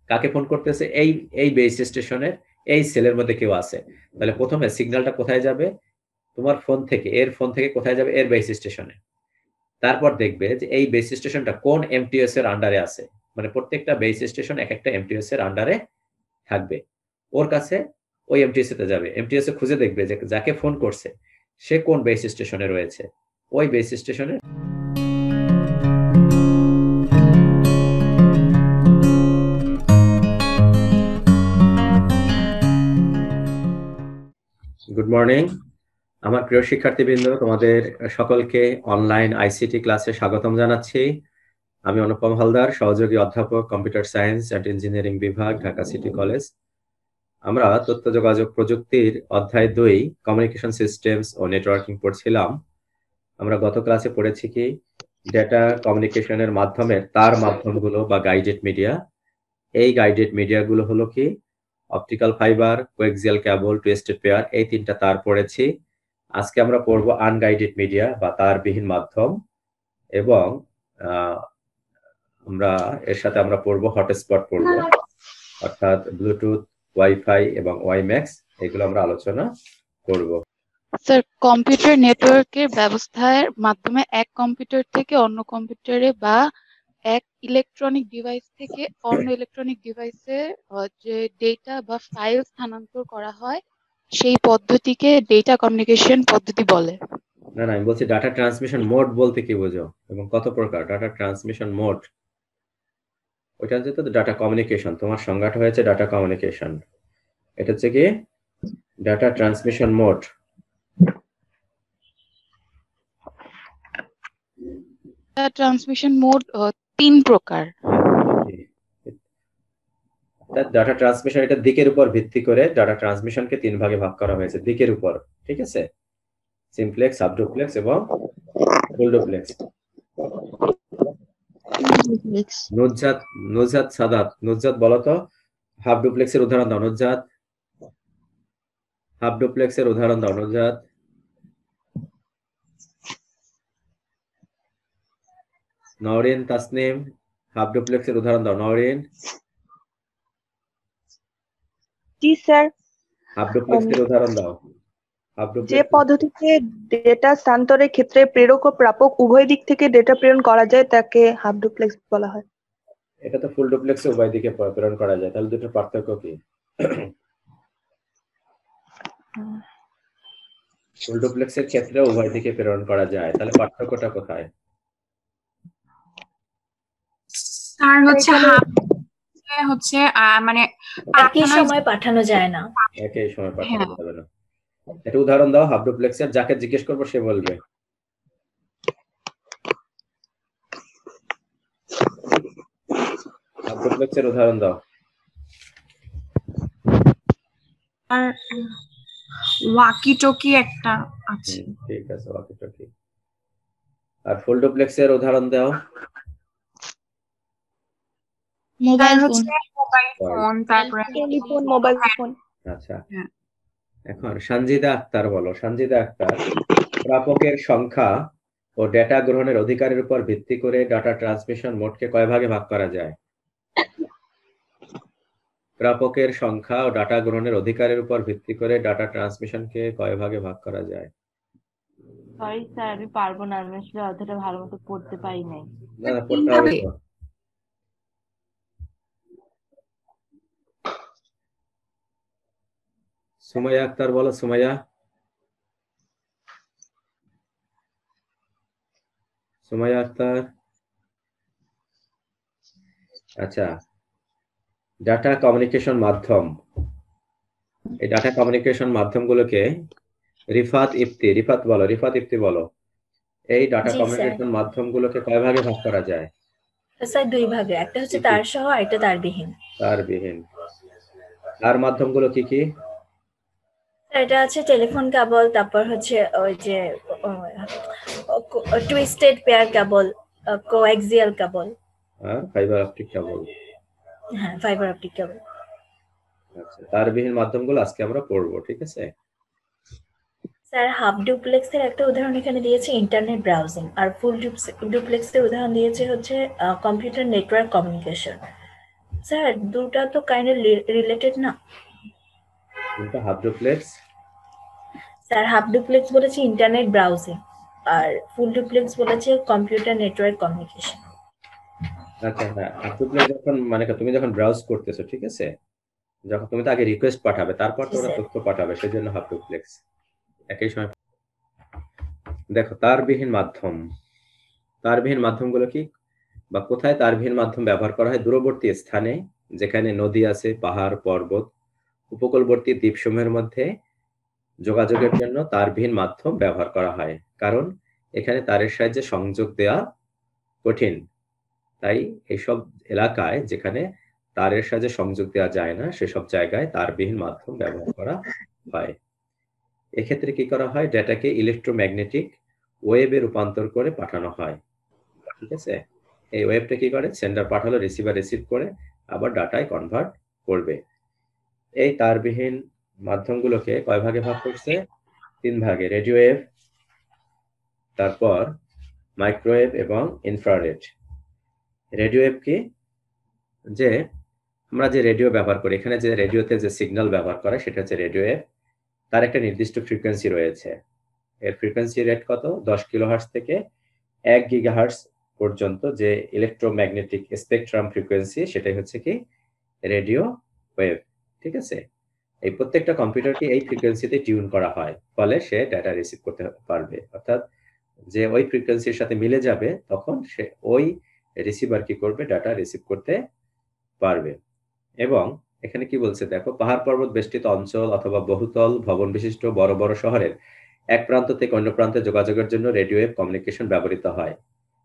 কাকে ফোন করতেছে? এই এই বেস স্টেশনের এই সেলের মধ্যে কেউ আছে। তাহলে প্রথমে সিগন্যালটা কোথায় যাবে? তোমার ফোন থেকে, এর ফোন থেকে কোথায় যাবে? এর বেস স্টেশনে। তারপর দেখবে যে এই বেস স্টেশনটা কোন এমটিএস এর আন্ডারে আছে। মানে প্রত্যেকটা বেস স্টেশন এক একটা এমটিএস এর আন্ডারে থাকবে। ওর কাছে ওই এমটিএস তে যাবে, এমটিএস এ খুঁজে দেখবে যে যাকে ফোন করছে সে কোন বেস স্টেশনে রয়েছে। ওই বেস স্টেশনে গুড মর্নিং আমার প্রিয় শিক্ষার্থীবৃন্দ, তোমাদের সকলকে অনলাইন আইসিটি ক্লাসে স্বাগতম জানাচ্ছি। আমি অনুপম হালদার, সহযোগী অধ্যাপক, কম্পিউটার সায়েন্স অ্যান্ড ইঞ্জিনিয়ারিং বিভাগ, ঢাকা সিটি কলেজ। আমরা তথ্য যোগাযোগ প্রযুক্তির অধ্যায় 2 কমিউনিকেশন সিস্টেমস ও নেটওয়ার্কিং পড়ছিলাম। আমরা গত ক্লাসে পড়েছি কি ডেটা কমিউনিকেশনের মাধ্যমে তার মাধ্যমগুলো বা গাইডেড মিডিয়া। এই গাইডেড মিডিয়াগুলো হলো কি optical fibre, coaxial cable, twisted pair, এই তিনটা তার পড়েছি। আজকে আমরা পড়বো আনগাইডেড মিডিয়া বা তারবিহীন মাধ্যম, এবং আমরা এর সাথে আমরা পড়বো হটস্পট পড়বো, অর্থাৎ ব্লুটুথ, ওয়াইফাই এবং ওয়াইম্যাক্স, এগুলো আমরা আলোচনা করব। স্যার, কম্পিউটার নেটওয়ার্কের ব্যবস্থার মাধ্যমে এক কম্পিউটার থেকে অন্য কম্পিউটারে বা এক ইলেকট্রনিক ডিভাইস থেকে অন্য ইলেকট্রনিক ডিভাইসে যে ডেটা বা ফাইল স্থানান্তর করা হয় সেই পদ্ধতিকে ডেটা কমিউনিকেশন পদ্ধতি বলে। না না, আমি বলছি ডাটা ট্রান্সমিশন মোড বলতে কি বোঝো এবং কত প্রকার ডাটা ট্রান্সমিশন মোড? ওইটা হচ্ছে তো ডাটা কমিউনিকেশন, তোমার সংজ্ঞাটা হয়েছে ডাটা কমিউনিকেশন। এটা হচ্ছে কি data transmission mode. Transmission mode 3 প্রকার। ডাটা ট্রান্সমিশন এটা দিকের উপর ভিত্তি করে ডাটা ট্রান্সমিশনকে 3 ভাগে ভাগ করা হয়েছে, দিকের উপর। ঠিক আছে, সিমপ্লেক্স, সাবডুপ্লেক্স এবং ফুল ডুপ্লেক্স। নুজাত নুজাত সাদাত, নুজাত বলো তো হাফ ডুপ্লেক্সের উদাহরণ দাও। নুজাত, হাফ ডুপ্লেক্সের উদাহরণ দাও। নুজাত। নওরিন, তাসনিম, হাফ ডুপ্লেক্সের উদাহরণ দাও। নওরিন। জি স্যার। হাফ ডুপ্লেক্সের উদাহরণ দাও। হাফ যে ডুপ্লেক্স পদ্ধতিতে ডেটা স্থানান্তরের ক্ষেত্রে প্রেরক ও প্রাপক উভয় দিক থেকে ডেটা প্রেরণ করা যায় তাকে হাফ ডুপ্লেক্স বলা হয়। এটা তো ফুল ডুপ্লেক্সে উভয় দিকে প্রেরণ করা যায়, তাহলে দুটোর পার্থক্য কি? ফুল ডুপ্লেক্সের ক্ষেত্রে উভয় দিকে প্রেরণ করা যায়, তাহলে পার্থক্যটা কোথায়? আর হচ্ছে মানে একই সময় পাঠানো যায় না। একই সময় পাঠানো যাবে না। একটা উদাহরণ দাও হাফ ডুপ্লেক্সের, যাকে জিজ্ঞেস করবো সে বলবে। হাফ ডুপ্লেক্সের উদাহরণ দাও। আর ওয়াকি টকি একটা আছে। ঠিক আছে, ওয়াকি টকি। আর ফুল ডুপ্লেক্সের উদাহরণ দাও। মোবাইল ফোন, মোবাইল ফোন, তারপরে টেলিফোন, মোবাইল ফোন। আচ্ছা, এখন সঞ্জিদা আক্তার বলো। সঞ্জিদা আক্তার, প্রাপকের সংখ্যা ও ডেটা গ্রহণের অধিকারের উপর ভিত্তি করে ডাটা ট্রান্সমিশন মোডকে কয় ভাগে ভাগ করা যায়? প্রাপকের সংখ্যা ও ডাটা গ্রহণের অধিকারের উপর ভিত্তি করে ডাটা ট্রান্সমিশনকে কয় ভাগে ভাগ করা যায়? সরি স্যার, আমি পারবো না, আমি আসলে অতটা ভালো মতো পড়তে পারি নাই। না না, পড়তে হবে তো। সুমাইয়া আক্তার বলো। সুমাইয়া। সুমাইয়া আক্তার। আচ্ছা, ডাটা কমিউনিকেশন মাধ্যম, এই ডাটা কমিউনিকেশন মাধ্যমগুলোকে রিফাত ইফতি, রিফাত বলো। রিফাত ইফতি বলো, এই ডাটা কমিউনিকেশন মাধ্যমগুলোকে কয় ভাগে ভাগ করা যায়? স্যার 2 ভাগে, একটা হচ্ছে তার সহ, একটা তারবিহীন। তারবিহীন। আর মাধ্যমগুলো কি কি? এটা আছে টেলিফোন কেবল, তারপর হচ্ছে ওই যে twisted pair cable, coaxial cable, আর ফাইবার অপটিক কেবল। হ্যাঁ, ফাইবার অপটিক কেবল। আচ্ছা, তারবিহীন মাধ্যমগুলো আজকে আমরা পড়বো, ঠিক আছে? স্যার, হাফ ডুপ্লেক্সের একটা উদাহরণ এখানে দিয়েছে ইন্টারনেট ব্রাউজিং, আর ফুল ডুপ্লেক্সের উদাহরণ দিয়েছে হচ্ছে কম্পিউটার নেটওয়ার্ক কমিউনিকেশন। স্যার দুটা তো কাইন্ড রিলেটেড না? কোনটা half duplex? Sir half duplex বলেছে ইন্টারনেট ব্রাউজিং, আর ফুল ডুপ্লেক্স বলেছে কম্পিউটার নেটওয়ার্ক কমিউনিকেশন। আচ্ছা, হ্যাঁ, হাফ ডুপ্লেক্স যখন মানে তুমি যখন ব্রাউজ করতেছো, ঠিক আছে, যখন তুমি তো আগে রিকোয়েস্ট পাঠাবে, তারপর তো জি ওরা স্যার। তথ্য পাঠাবে, সেজন্য হাফ ডুপ্লেক্স। একই সময় দেখো তারবিহীন মাধ্যম। তারবিহীন মাধ্যমগুলো কি বা কোথায় তারবিহীন মাধ্যম ব্যবহার করা হয়? দূরবর্তী স্থানে, যেখানে নদী আছে, পাহাড় পর্বত, উপকূলবর্তী দ্বীপসমূহের মধ্যে যোগাযোগের জন্য তারবিহীন মাধ্যম ব্যবহার করা হয়, কারণ এখানে তারের সাহায্যে সংযোগ দেওয়া কঠিন। তাই এইসব এলাকায় যেখানে তারের সাহায্যে সংযোগ দেওয়া যায় না, সেসব জায়গায় তারবিহীন মাধ্যম ব্যবহার করা হয়। এক্ষেত্রে কি করা হয়? ডেটাকে ইলেকট্রোম্যাগনেটিক ওয়েবে রূপান্তর করে পাঠানো হয়, ঠিক আছে। এই ওয়েবটা কি করে? সেন্ডার পাঠালো, রিসিভার রিসিভ করে আবার ডাটায় কনভার্ট করবে। এই তারবিহীন মাধ্যমগুলোকে কয় ভাগে ভাগ করছে? 3 ভাগে। রেডিও ওয়েভ, তারপর মাইক্রোওয়েভ এবং ইনফ্রারেড। রেডিও ওয়েভ কি? যে আমরা যে রেডিও ব্যবহার করি, এখানে যে রেডিওতে যে সিগন্যাল ব্যবহার করে সেটা হচ্ছে রেডিও ওয়েভ। তার একটা নির্দিষ্ট ফ্রিকোয়েন্সি রয়েছে। এর ফ্রিকোয়েন্সি রেট কত? 10 কিলোহার্টজ থেকে 1 গিগাহার্টজ পর্যন্ত যে ইলেকট্রোম্যাগনেটিক স্পেকট্রাম ফ্রিকোয়েন্সি, সেটাই হচ্ছে কি রেডিও ওয়েভ, ঠিক আছে। এই প্রত্যেকটা কম্পিউটারকে এই ফ্রিকোয়েন্সিতে টিউন করা হয়, ফলে সে ডাটা রিসিভ করতে পারবে। অর্থাৎ যে ওই ফ্রিকোয়েন্সির সাথে মিলে যাবে, তখন সে ওই রিসিভার কি করবে? ডাটা রিসিভ করতে পারবে। এবং এখানে কি বলছে দেখো, পাহাড় পর্বত বেষ্টিত অঞ্চল অথবা বহুতল ভবন বিশিষ্ট বড় বড় শহরের এক প্রান্ত থেকে অন্য প্রান্তে যোগাযোগের জন্য রেডিও ওয়েভ কমিউনিকেশন ব্যবহৃত হয়।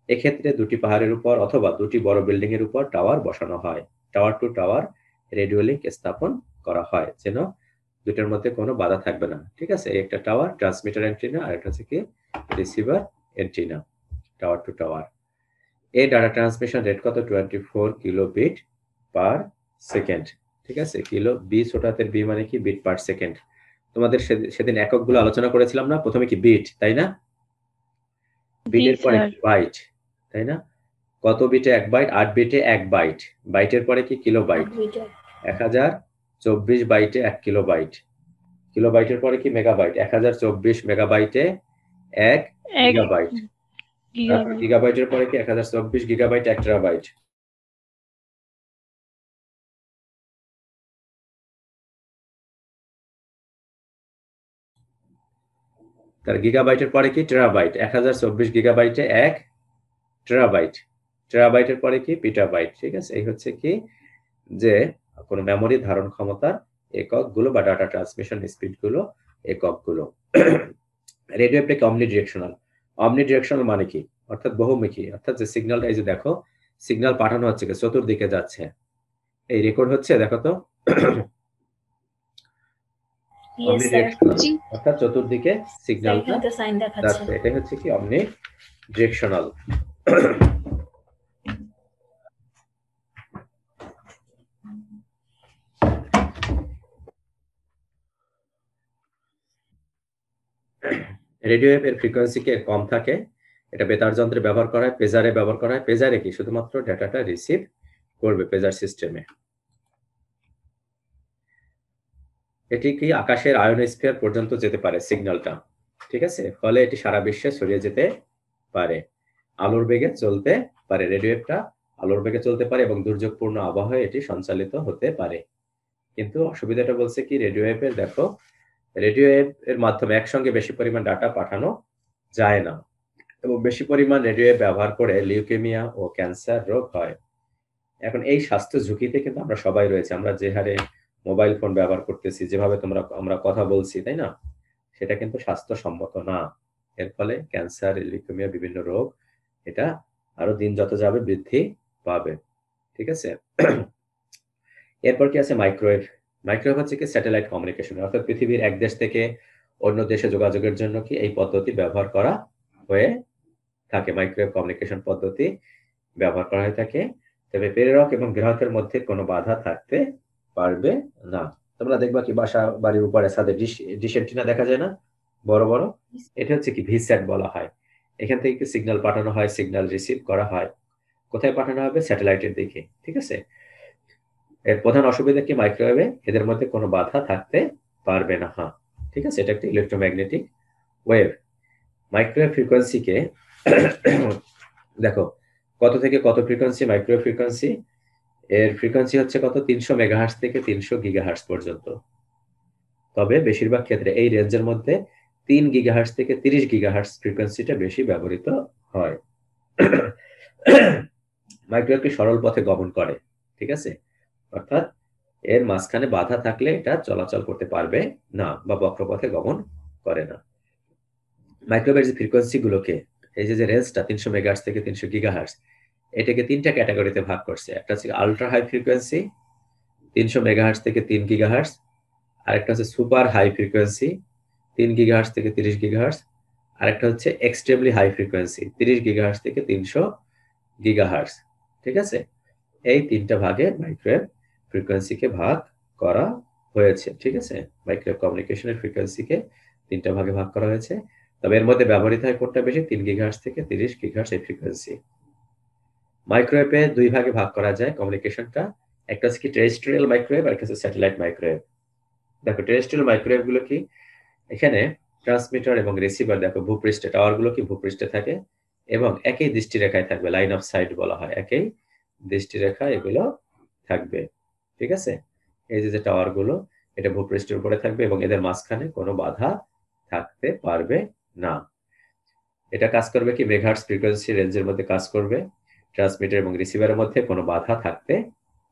এক্ষেত্রে দুটি পাহাড়ের উপর অথবা দুটি বড় বিল্ডিং এর উপর টাওয়ার বসানো হয়। Tower to tower radio link স্থাপন করা হয়, যেন দুটোর মধ্যে কোনো বাধা থাকবে না, ঠিক আছে। একটা টাওয়ার ট্রান্সমিটার অ্যান্টিনা, আর একটা হচ্ছে কি receiver antenna, tower to tower. এই ডাটা ট্রান্সমিশন রেট কত? 24 কিলোবিট পার সেকেন্ড, ঠিক আছে। কিলো বি ছোটাতের বি মানে কি? Bit per second. তোমাদের সেদিন এককগুলো আলোচনা করেছিলাম না? প্রথমে কি বিট, তাই না? বিটের পরে বাইট, তাই না? কত বিটে 1 বাইট? 8 বিটে 1 বাইট। বাইটের পরে কি? Kilo byte. 1024 বাইটে 1 কিলো বাইট। কিলো বাইটের পরে কি? মেগাবাইট। 1024 মেগাবাইটে 1 গিগাবাইট। তারপর গিগাবাইটের পরে কি? 1024 গিগাবাইট 1 টেরাবাইট। তার গিগাবাইটের পরে কি? টেরাবাইট। 1024 গিগাবাইটে 1 টেরাবাইট। টেরাবাইটের পরে কি? পিটাবাইট, ঠিক আছে। এই হচ্ছে কি যে কোনো মেমোরি ধারণ ক্ষমতার এককগুলো বা ডাটা ট্রান্সমিশন স্পিড গুলো, এককগুলো। রেডিও ওয়েভটা অমনি ডিরেকশনাল। অমনি ডিরেকশনাল মানে কি? অর্থাৎ বহুমুখী। অর্থাৎ যে সিগন্যালটা, এই যে দেখো সিগন্যাল পাঠানো হচ্ছে, চতুর্দিকে যাচ্ছে, এই রেকর্ড হচ্ছে, দেখো তো। অমনি ডিরেকশনাল অর্থাৎ চতুর্দিকে সিগন্যালটা যাচ্ছে, এটাই হচ্ছে কি অমনি ডিরেকশনাল। রেডিও ওয়েভ এর ফ্রিকোয়েন্সি কি কম থাকে, এটা বেতার যন্ত্রে ব্যবহার করা হয়, পেজারে ব্যবহার করা হয়। পেজারে কি শুধুমাত্র ডাটাটা রিসিভ করবে পেজার সিস্টেমে। এটি কি আকাশের আয়োনোস্ফিয়ার পর্যন্ত যেতে পারে সিগন্যালটা, ঠিক আছে। ফলে এটি সারা বিশ্বে ছড়িয়ে যেতে পারে। আলোর বেগে চলতে পারে, রেডিও ওয়েভটা আলোর বেগে চলতে পারে এবং দুর্যোগপূর্ণ আবহাওয়ায় এটি সঞ্চালিত হতে পারে। কিন্তু অসুবিধাটা বলছে কি, রেডিও ওয়েভের দেখো, রেডিও ওয়েভ এর মাধ্যমে একসঙ্গে বেশি পরিমাণ ডাটা পাঠানো যায় না, এবং বেশি পরিমাণ রেডিও ওয়েভ ব্যবহার করে লিউকেমিয়া ও ক্যান্সার রোগ হয়। এখন এই স্বাস্থ্য ঝুঁকিতে কিন্তু আমরা সবাই রয়েছে। আমরা যে হারে মোবাইল ফোন ব্যবহার করতেছি, যেভাবে আমরা কথা বলছি, তাই না, সেটা কিন্তু স্বাস্থ্যসম্মত না। এর ফলে ক্যান্সার, লিউকেমিয়া, বিভিন্ন রোগ এটা আরো দিন যত যাবে বৃদ্ধি পাবে, ঠিক আছে। এরপর কি আছে? মাইক্রোওয়েভ। মাইক্রোওয়েভ হচ্ছে কি স্যাটেলাইট কমিউনিকেশন, অর্থাৎ পৃথিবীর এক দেশ থেকে অন্য দেশে যোগাযোগের জন্য কি এই পদ্ধতি ব্যবহার করা হয়ে থাকে। মাইক্রোওয়েভ কমিউনিকেশন পদ্ধতি ব্যবহার করা হয়ে থাকে, তবে প্রেরক এবং গ্রাহকের মধ্যে কোনো বাধা থাকতে পারবে না। তোমরা দেখবা কি বাসা বাড়ির উপরে ছাদে ডিশ অ্যান্টেনা দেখা যায় না, বড় বড়, এটা হচ্ছে কি ভিস্যাট বলা হয়। এখান থেকে কি সিগন্যাল পাঠানো হয়, সিগন্যাল রিসিভ করা হয়। কোথায় পাঠানো হবে? স্যাটেলাইটের দিকে, ঠিক আছে। এর প্রধান অসুবিধা কি মাইক্রোওয়েভে এদের মধ্যে কোনো বাধা থাকতে পারবে না। হ্যাঁ, ঠিক আছে, এটা একটা ইলেকট্রোম্যাগনেটিক ওয়েভ। মাইক্রোওয়েভ ফ্রিকোয়েন্সিকে দেখো কত থেকে কত ফ্রিকোয়েন্সি মাইক্রোওয়েভ ফ্রিকোয়েন্সি, এর ফ্রিকোয়েন্সি হচ্ছে কত 300 মেগাহার্টজ থেকে 300 গিগাহার্টজ পর্যন্ত। তবে বেশিরভাগ ক্ষেত্রে এই রেঞ্জের মধ্যে 3 গিগাহার্টজ থেকে 30 গিগাহার্টজ ফ্রিকোয়েন্সিটা বেশি ব্যবহৃত হয়। মাইক্রোওয়েভটি সরল পথে গমন করে, ঠিক আছে, অর্থাৎ এর মাঝখানে বাধা থাকলে এটা চলাচল করতে পারবে না বা বক্রপথে গমন করে না। মাইক্রোওয়েভের যে ফ্রিকোয়েন্সি গুলোকে, এই যে রেঞ্জটা 300 মেগাহার্টজ থেকে 300 গিগাহার্টজ, এটাকে 3টা ক্যাটাগরিতে ভাগ করছে। একটা হচ্ছে আলট্রা হাই ফ্রিকোয়েন্সি 300 মেগাহার্টজ থেকে 3 গিগাহার্টজ, আরেকটা হচ্ছে সুপার হাই ফ্রিকোয়েন্সি 3 গিগাহার্টজ থেকে 30 গিগাহার্টজ, আরেকটা হচ্ছে এক্সট্রিমলি হাই ফ্রিকোয়েন্সি 30 গিগাহার্টজ থেকে 300 গিগাহার্টজ। ঠিক আছে, এই 3টা ভাগে মাইক্রোওয়েভ ফ্রিকোয়েন্সিকে ভাগ করা হয়েছে। ঠিক আছে, মাইক্রোওয়েভ কমিউনিকেশনের ফ্রিকোয়েন্সিকে 3টা ভাগে ভাগ করা হয়েছে। তবে এর মধ্যে ব্যবহৃত হয় কোনটা বেশি? 3 গিগাহার্টজ থেকে 30 গিগাহার্টজ এই ফ্রিকোয়েন্সি। মাইক্রোওয়েভে দুই ভাগে ভাগ করা যায় কমিউনিকেশনটা, একটা হচ্ছে কি টেরেস্ট্রিয়াল মাইক্রোওয়েভ আর একটা হচ্ছে স্যাটেলাইট মাইক্রোওয়েভ। দেখো টেরেস্ট্রিয়াল মাইক্রোওয়েভ গুলো কি, এখানে ট্রান্সমিটার এবং রিসিভার দেখো ভূপৃষ্ঠে, টাওয়ার গুলো কি ভূপৃষ্ঠে থাকে এবং একই দৃষ্টিরেখায় থাকবে, লাইন অফ সাইট বলা হয়, একই দৃষ্টিরেখা এগুলো থাকবে। ঠিক আছে, এই যে টাওয়ার গুলো এটা ভূপৃষ্ঠের উপরে থাকবে এবং এদের মাঝখানে কোনো বাধা থাকতে পারবে না। এটা কাজ করবে কি মেগাহার্টজ ফ্রিকোয়েন্সি রেঞ্জের মধ্যে কাজ করবে, ট্রান্সমিটার এবং রিসিভারের মধ্যে কোনো বাধা থাকতে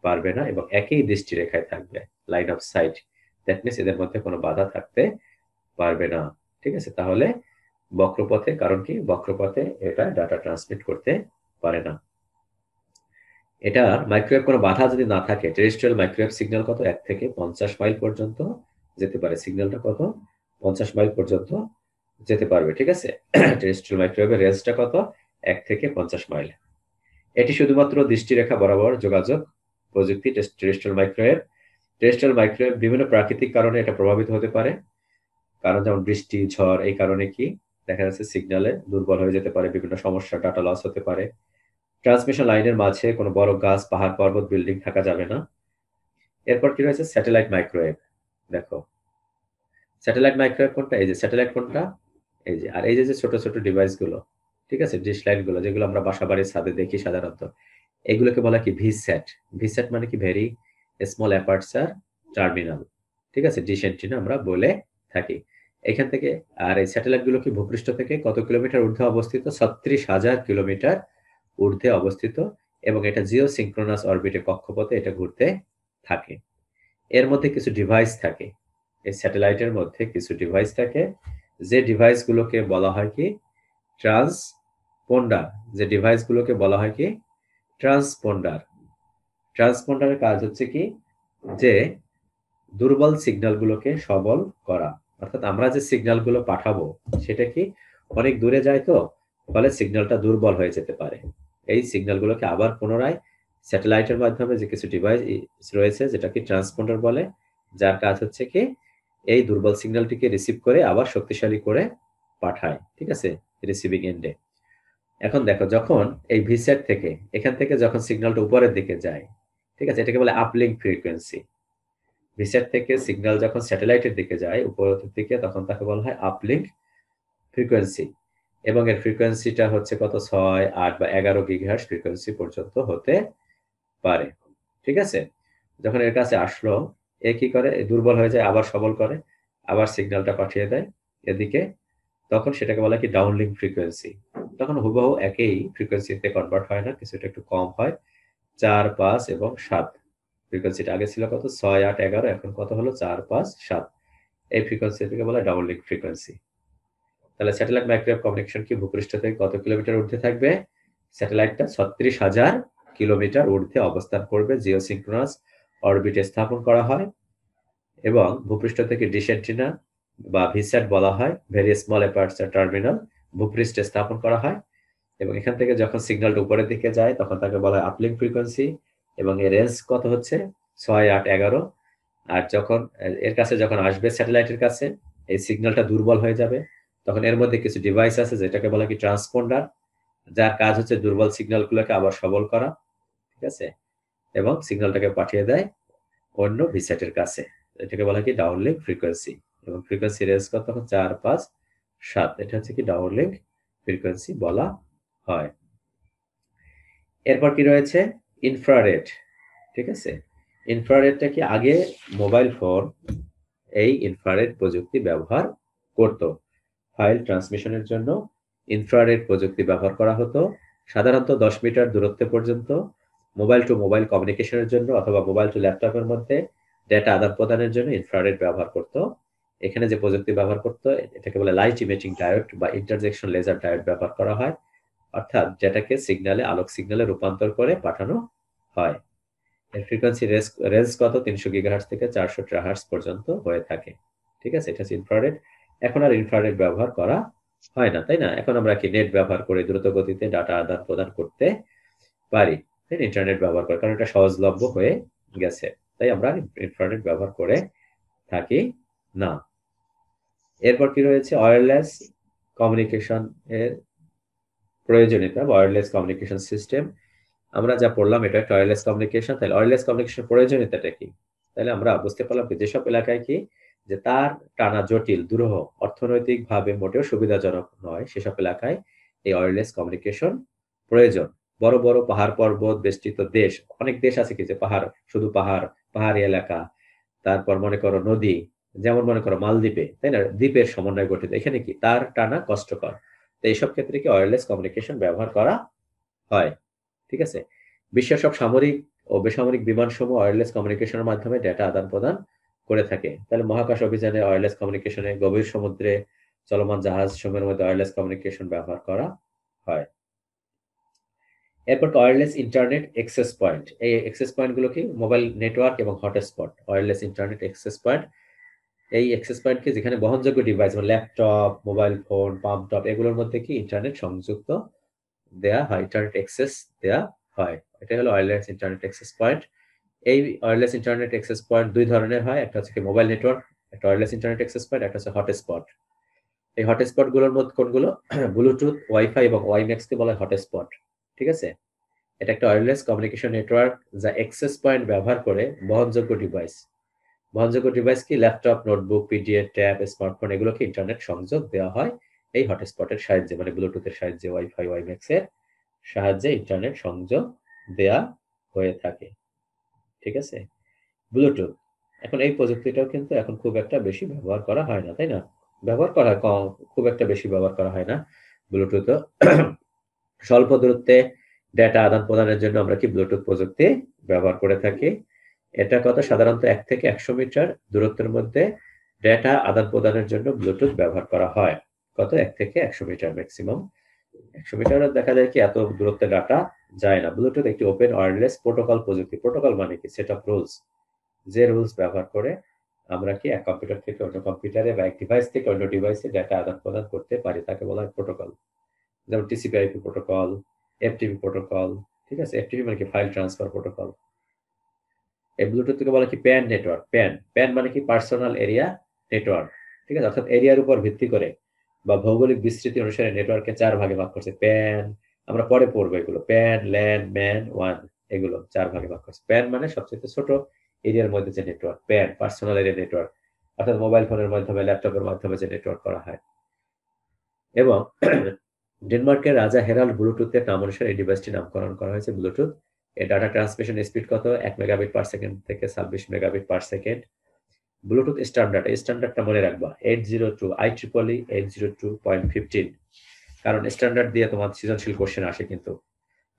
পারবে না এবং একই দৃষ্টিরেখায় থাকবে, line of sight. That means এদের মধ্যে কোনো বাধা থাকতে পারবে না। ঠিক আছে, তাহলে বক্রপথে, কারণ কি বক্রপথে এটা ডাটা ট্রান্সমিট করতে পারে না। এটা মাইক্রোওয়েভ কোনো বাধা যদি না থাকে, টেরেস্ট্রিয়াল মাইক্রোওয়েভ সিগন্যাল কত 1 থেকে 50 মাইল পর্যন্ত যেতে পারে, সিগন্যালটা কত 50 মাইল পর্যন্ত যেতে পারবে। ঠিক আছে, টেরেস্ট্রিয়াল মাইক্রোওয়েভের রেঞ্জটা কত 1 থেকে 50 মাইল। এটি শুধুমাত্র দৃষ্টিরেখা বরাবর যোগাযোগ প্রযুক্তি। টেরেস্ট্রিয়াল মাইক্রোওয়েভ বিভিন্ন প্রাকৃতিক কারণে এটা প্রভাবিত হতে পারে, কারণ যেমন বৃষ্টি, ঝড়, এই কারণে কি দেখা যাচ্ছে সিগন্যালে দুর্বল হয়ে যেতে পারে, বিভিন্ন সমস্যা, ডাটা লস হতে পারে। ট্রান্সমিশন লাইনের মাঝে কোনো বড় গাছ, পাহাড়, পর্বত, বিল্ডিং থাকা যাবে না। এরপর কি রয়েছে স্যাটেলাইট মাইক্রোওয়েভ। দেখো স্যাটেলাইট মাইক্রোওয়েভ কোনটা, এই যে স্যাটেলাইট কোনটা, এই যে, আর এই যে ছোট ছোট ডিভাইস গুলো, ঠিক আছে, ডিশ লাইট গুলো যেগুলো আমরা বাসা বাড়ির ছাদে দেখি সাধারণত, এগুলোকে বলা কি ভিস্যাট। ভিস্যাট মানে কি ভেরি স্মল অ্যাপারচার টার্মিনাল। ঠিক আছে, ডিশ অ্যান্টেনা আমরা বলে থাকি। এখান থেকে, আর এই স্যাটেলাইট গুলো কি ভূপৃষ্ঠ থেকে কত কিলোমিটার ঊর্ধ্বে অবস্থিত? 36,000 কিলোমিটার ঊর্ধ্বে অবস্থিত এবং এটা জিও সিঙ্ক্রোনাস অরবিটে, কক্ষপথে এটা ঘুরতে থাকে। এর মধ্যে কিছু ডিভাইস থাকে, এই স্যাটেলাইটের মধ্যে কিছু ডিভাইস থাকে, যে ডিভাইস গুলোকে বলা হয় কি ট্রান্সপন্ডার। যে ডিভাইস গুলোকে বলা হয় কি ট্রান্সপন্ডার। ট্রান্সপন্ডারের কাজ হচ্ছে কি যে দুর্বল সিগন্যাল গুলোকে সবল করা, অর্থাৎ আমরা যে সিগন্যাল গুলো পাঠাবো সেটা কি অনেক দূরে যায়, তো ফলে সিগন্যালটা দুর্বল হয়ে যেতে পারে। এই সিগন্যাল গুলোকে আবার পুনরায় স্যাটেলাইটের মাধ্যমে যে কিছু ডিভাইস রয়েছে যেটাকে ট্রান্সপন্ডার বলে, যার কাজ হচ্ছে কি এই দুর্বল সিগন্যালটিকে রিসিভ করে আবার শক্তিশালী করে পাঠায়। ঠিক আছে, রিসিভিং এন্ডে। এখন দেখো যখন এই ভিসেট থেকে, এখান থেকে যখন সিগন্যালটা উপরের দিকে যায়, ঠিক আছে, এটাকে বলে আপলিঙ্ক ফ্রিকোয়েন্সি। ভিসেট থেকে সিগন্যাল যখন স্যাটেলাইটের দিকে যায় উপরের দিকে, তখন তাকে বলা হয় আপলিঙ্ক ফ্রিকোয়েন্সি এবং এর ফ্রিকোয়েন্সিটা হচ্ছে কত 6, 8 বা 11 গিগাহার্টজ ফ্রিকোয়েন্সি পর্যন্ত হতে পারে। ঠিক আছে, যখন এর কাছে আসলো, এ কি করে, দুর্বল হয়ে যায়, আবার সবল করে, আবার সিগন্যালটা পাঠিয়ে দেয় এদিকে, তখন সেটাকে বলা কি ডাউনলিঙ্ক ফ্রিকোয়েন্সি। তখন হুবহু একই ফ্রিকোয়েন্সিতে কনভার্ট হয় না, কিছুটা একটু কম হয়, 4, 5 এবং 7। ফ্রিকোয়েন্সিটা আগে ছিল কত 6, 8, 11, এখন কত হলো 4, 5, 7। এই ফ্রিকোয়েন্সিটাকে বলা ডাউনলিঙ্ক ফ্রিকোয়েন্সি। তাহলে স্যাটেলাইট মাইক্রোওয়েভ কমিউনিকেশন কি ভূপৃষ্ঠ থেকে কত কিলোমিটার ঊর্ধ্বে থাকবে? স্যাটেলাইটটা 36,000 কিলোমিটার ঊর্ধ্বে অবস্থান করবে, জিও সিঙ্ক্রোনাস অরবিটে স্থাপন করা হয় এবং ভূপৃষ্ঠ থেকে ডিশ অ্যান্টেনা বা ভিস্যাট বলা হয়, ভেরি স্মল অ্যাপারচার টার্মিনাল, ভূপৃষ্ঠে স্থাপন করা হয় এবং এখান থেকে যখন সিগন্যালটা উপরের দিকে যায় তখন তাকে বলা হয় আপলিঙ্ক ফ্রিকোয়েন্সি এবং এর রেঞ্জ কত হচ্ছে 6, 8, 11। আর যখন এর কাছে যখন আসবে স্যাটেলাইটের কাছে, এই সিগন্যালটা দুর্বল হয়ে যাবে, তখন এর মধ্যে কিছু ডিভাইস আছে যেটাকে বলা কি ট্রান্সপন্ডার, যার কাজ হচ্ছে দুর্বল সিগন্যালগুলোকে আবার সবল করা। ঠিক আছে, এবং সিগন্যালটাকে পাঠিয়ে দেয় অন্য ভিসেটের কাছে, এটাকে বলা হয় কি ডাউনলিঙ্ক ফ্রিকোয়েন্সি। এবং ফ্রিকোয়েন্সি রেঞ্জ কত? তখন 4, 5, 7, এটা হচ্ছে কি ডাউনলিঙ্ক ফ্রিকোয়েন্সি বলা হয়। এরপর কি রয়েছে? ইনফ্রারেড। ঠিক আছে, ইনফ্রারেডটা কি আগে মোবাইল ফোন এই ইনফ্রারেড প্রযুক্তি ব্যবহার করত। ফাইল ট্রান্সমিশনের জন্য ইনফ্রারেড প্রযুক্তি ব্যবহার করা হতো। সাধারণত 10 মিটার দূরত্ব পর্যন্ত মোবাইল টু মোবাইল কমিউনিকেশনের জন্য অথবা মোবাইল টু ল্যাপটপের মধ্যে ডেটা আদান প্রদানের জন্য ইনফ্রারেড ব্যবহার করত। এখানে যে প্রযুক্তি ব্যবহার করত এটাকে বলে লাইট ইমেজিং ডায়োড বা ইন্টারজেকশন লেজার ডায়োড ব্যবহার করা হয়, অর্থাৎ যেটাকে সিগন্যালে আলোক সিগন্যালে রূপান্তর করে পাঠানো হয়। এর ফ্রিকোয়েন্সি রেঞ্জ কত? 300 গিগাহার্টজ থেকে 400 টেরাহার্টজ পর্যন্ত হয়ে থাকে। ঠিক আছে, এটা হচ্ছে ইনফ্রারেড। এখন আর ইনফ্রারেড ব্যবহার করা হয় না, তাই না? এখন আমরা কি নেট ব্যবহার করে দ্রুত গতিতে ডাটা আদান প্রদান করতে পারি, তাই না? ইন্টারনেট ব্যবহার করে, কারণ এটা সহজলভ্য হয়ে গেছে, তাই আমরা ইনফ্রারেড ব্যবহার করে থাকি না। এরপর কি রয়েছে? ওয়্যারলেস কমিউনিকেশন এর প্রয়োজনীয়তা, ওয়্যারলেস কমিউনিকেশন সিস্টেম। আমরা যা পড়লাম এটা একটা ওয়্যারলেস কমিউনিকেশন। তাহলে ওয়্যারলেস কমিউনিকেশন প্রয়োজনীয়তাটা কি? তাহলে আমরা বুঝতে পারলাম যে যেসব এলাকায় কি যে তার টানা জটিল, দুরূহ, অর্থনৈতিকভাবে মোটেও সুবিধাজনক নয়, সেসব এলাকায় এই ওয়্যারলেস কমিউনিকেশন প্রয়োজন। বড় বড় পাহাড় পর্বত বেষ্টিত দেশ, অনেক দেশ আছে কি যে পাহাড়, শুধু পাহাড়, পাহাড়ি এলাকা, তারপর মনে করো নদী, যেমন মনে করো মালদ্বীপে, তাই না? দ্বীপের সমন্বয়ে গঠিত, এখানে কি তার টানা কষ্টকর। তো এইসব ক্ষেত্রে কি ওয়্যারলেস কমিউনিকেশন ব্যবহার করা হয়। ঠিক আছে, বিশ্বের সব সামরিক ও বেসামরিক বিমানসমূহ ওয়্যারলেস কমিউনিকেশনের মাধ্যমে ডেটা আদান প্রদান করে থাকে। তাহলে মহাকাশ অভিযানে ওয়্যারলেস কমিউনিকেশনে, গভীর সমুদ্রে চলমান জাহাজ সমূহের মধ্যে ওয়্যারলেস কমিউনিকেশন ব্যবহার করা হয়। এরপর ওয়্যারলেস ইন্টারনেট অ্যাক্সেস পয়েন্ট। এই অ্যাক্সেস পয়েন্ট গুলো কি? মোবাইল নেটওয়ার্ক এবং hotspot. Wireless internet access point, এই অ্যাক্সেস পয়েন্ট কি যেখানে বহনযোগ্য ডিভাইস মানে ল্যাপটপ, মোবাইল ফোন, পাম্পটপ এগুলোর মধ্যে কি ইন্টারনেট সংযুক্ত দেয়া হয়, ইন্টারনেট অ্যাক্সেস দেয়া হয়। এটা হলো ওয়্যারলেস ইন্টারনেট অ্যাক্সেস পয়েন্ট। এই ওয়্যারলেস ইন্টারনেট অ্যাক্সেস পয়েন্ট দুই ধরনের হয়, একটা হচ্ছে কি মোবাইল নেটওয়ার্ক, একটা ওয়্যারলেস ইন্টারনেট অ্যাক্সেস পয়েন্ট, একটা হচ্ছে হটস্পট। এই হটস্পট গুলোর মধ্যে কোনগুলো? ব্লুটুথ, ওয়াইফাই এবং ওয়াইম্যাক্স কে বলা হয় হটস্পট। ঠিক আছে, এটা একটা ওয়্যারলেস কমিউনিকেশন নেটওয়ার্ক যা অ্যাক্সেস পয়েন্ট ব্যবহার করে বহনযোগ্য ডিভাইস, বহনযোগ্য ডিভাইস কি laptop, notebook, PDF, tab, smartphone এগুলোকে ইন্টারনেট সংযোগ দেওয়া হয় এই হটস্পটের সাহায্যে, মানে ব্লুটুথের সাহায্যে, ওয়াইফাই, ওয়াইম্যাক্স এর সাহায্যে ইন্টারনেট সংযোগ দেয়া হয়ে থাকে। ঠিক আছে, ব্লুটুথ। এখন এই প্রযুক্তিটাও কিন্তু এখন খুব একটা বেশি ব্যবহার করা হয় না, তাই না? ব্যবহার করা হয় কম, খুব একটা বেশি ব্যবহার করা হয় না ব্লুটুথ। স্বল্প দূরত্বে ডেটা আদান প্রদানের জন্য আমরা কি ব্লুটুথ প্রযুক্তি ব্যবহার করে থাকি। এটা কত? সাধারণত 1 থেকে 100 মিটার দূরত্বের মধ্যে ডেটা আদান প্রদানের জন্য ব্লুটুথ ব্যবহার করা হয়। কত? 1 থেকে 100 মিটার, ম্যাক্সিমাম 100 মিটারও দেখা যায় কি এত দূরত্বে ডাটা যায় না। ব্লুটুথ একটি ওপেন ওয়্যারলেস প্রোটোকল প্রযুক্তি। প্রোটোকল মানে কি? সেট অফ রুলস, যে রুলস ব্যবহার করে আমরা কি এক কম্পিউটার থেকে অন্য কম্পিউটারে বা এক ডিভাইস থেকে অন্য ডিভাইসে ডেটা আদান প্রদান করতে পারি, তাকে বলা হয় প্রোটোকল। যেমন টিসিপি/আইপি প্রোটোকল, এফটিপি প্রোটোকল। ঠিক আছে, এফটিপি মানে কি? File transfer protocol. এই ব্লুটুথকে বলা কি প্যান নেটওয়ার্ক। প্যান মানে কি? Personal area network. ঠিক আছে, অর্থাৎ এরিয়ার উপর ভিত্তি করে বা ভৌগোলিক বিস্তৃতি অনুসারে নেটওয়ার্ককে 4 ভাগে ভাগ করছে। প্যান আমরা পরে পড়বো এগুলো, প্যান, ল্যান, ম্যান, ওয়ান, এগুলো 4 ভাগে ভাগ করছে। প্যান মানে সবচেয়ে ছোট এরিয়ার মধ্যে যে network, pan personal area network, অর্থাৎ মোবাইল ফোনের মাধ্যমে, ল্যাপটপের মাধ্যমে যে নেটওয়ার্ক করা হয়। এবং ডেনমার্কের রাজা হেরাল্ড ব্লুটুথের নাম অনুসারে এই ডিভাইসটির নামকরণ করা হয়েছে ব্লুটুথ। এর ডাটা ট্রান্সমিশন স্পিড কত? 1 মেগাবিট পার সেকেন্ড থেকে 26 megabit per second. Bluetooth standard, এই স্ট্যান্ডার্ডটা মনে রাখবা 802, IEEE 802.15, কারণ স্ট্যান্ডার্ড দিয়ে তোমার সৃজনশীল কোশ্চেন আসে কিন্তু।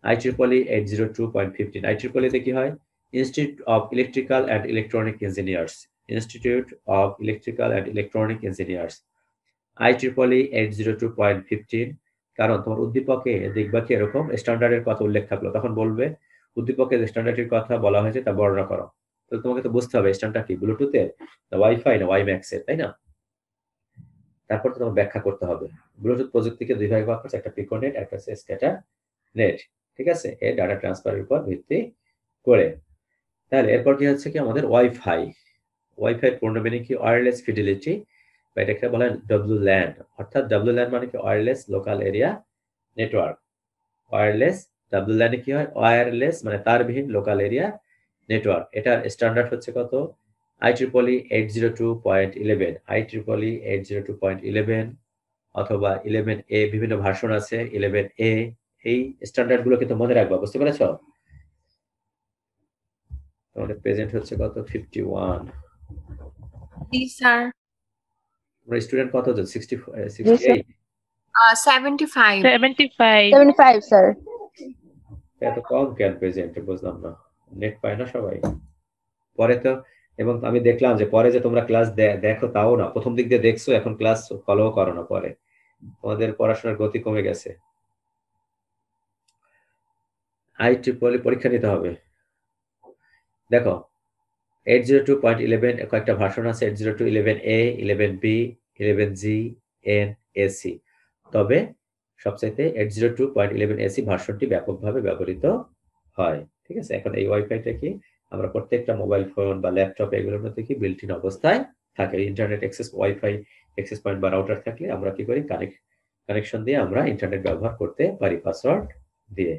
IEEE 802.15। IEEE তে কি হয়? Institute of electrical and electronic engineers, institute of electrical and electronic engineers, IEEE 802.15। কারণ তোমার উদ্দীপকে দেখবা কি এরকম স্ট্যান্ডার্ডের কথা উল্লেখ থাকলো, তখন বলবে উদ্দীপকে যে স্ট্যান্ডার্ডের কথা বলা হয়েছে তা বর্ণনা করো। তো তোমাকে তো বুঝতে হবে স্ট্যান্ডার্ড কি, ব্লুটুথের না ওয়াইফাই না ওয়াইম্যাক্স এর, তাই না? তারপর তো তোমাকে ব্যাখ্যা করতে হবে। ব্লুটুথ প্রযুক্তিকে দুই ভাগে ভাগ করছে, একটা পিকোনেট, একটা হচ্ছে স্ক্যাটার নেট। ঠিক আছে, এই ডাটা ট্রান্সফারের উপর ভিত্তি করে। তাহলে এরপর কি হচ্ছে কি আমাদের ওয়াইফাই। ওয়াইফাই পূর্ণ মিনিং কি? ওয়্যারলেস ফিডেলিটি, বা এটাকে বলা হয় WLAN। অর্থাৎ WLAN মানে কি? Wireless local area network. Wireless WLAN কি হয়? ওয়্যারলেস মানে তারবিহীন লোকাল এরিয়া নেটওয়ার্ক, এটার স্ট্যান্ডার্ড হচ্ছে কত? IEEE 802.11, IEEE 802.11 অথবা 11A, বিভিন্ন ভার্সন আছে 11A। এই স্ট্যান্ডার্ড গুলো কিন্তু মনে রাখবা, বুঝতে পেরেছো? তোমাদের প্রেজেন্ট হচ্ছে কত? 51। জি স্যার। তোমরা স্টুডেন্ট কতজন? জি স্যার 68? 75। 75 স্যার। এত কম কেন প্রেজেন্টে? বুঝলাম না, নেট পায় না সবাই পরে তো। এবং আমি দেখলাম যে পরে যে তোমরা ক্লাস দেখো তাও না, প্রথম দিক দিয়ে দেখছো, এখন ক্লাস ফলো করো না, পরে তোমাদের পড়াশোনার গতি কমে গেছে। IEEE পরীক্ষা নিতে হবে। দেখো 802.11 কয়েকটা ভার্সন আছে, 802.11A, 11B, 11G, N, AC। তবে সবচাইতে 802.11AC ভার্সনটি ব্যাপকভাবে ব্যবহৃত হয়। ঠিক আছে, এখন এই ওয়াইফাইটা কি আমরা প্রত্যেকটা মোবাইল ফোন বা ল্যাপটপ এগুলোর মধ্যে কি বিল্ট ইন অবস্থায় থাকে। Internet access, wifi access point বা রাউটার থাকলে আমরা কি করি, কানেকশন দিয়ে আমরা ইন্টারনেট ব্যবহার করতে পারি পাসওয়ার্ড দিয়ে,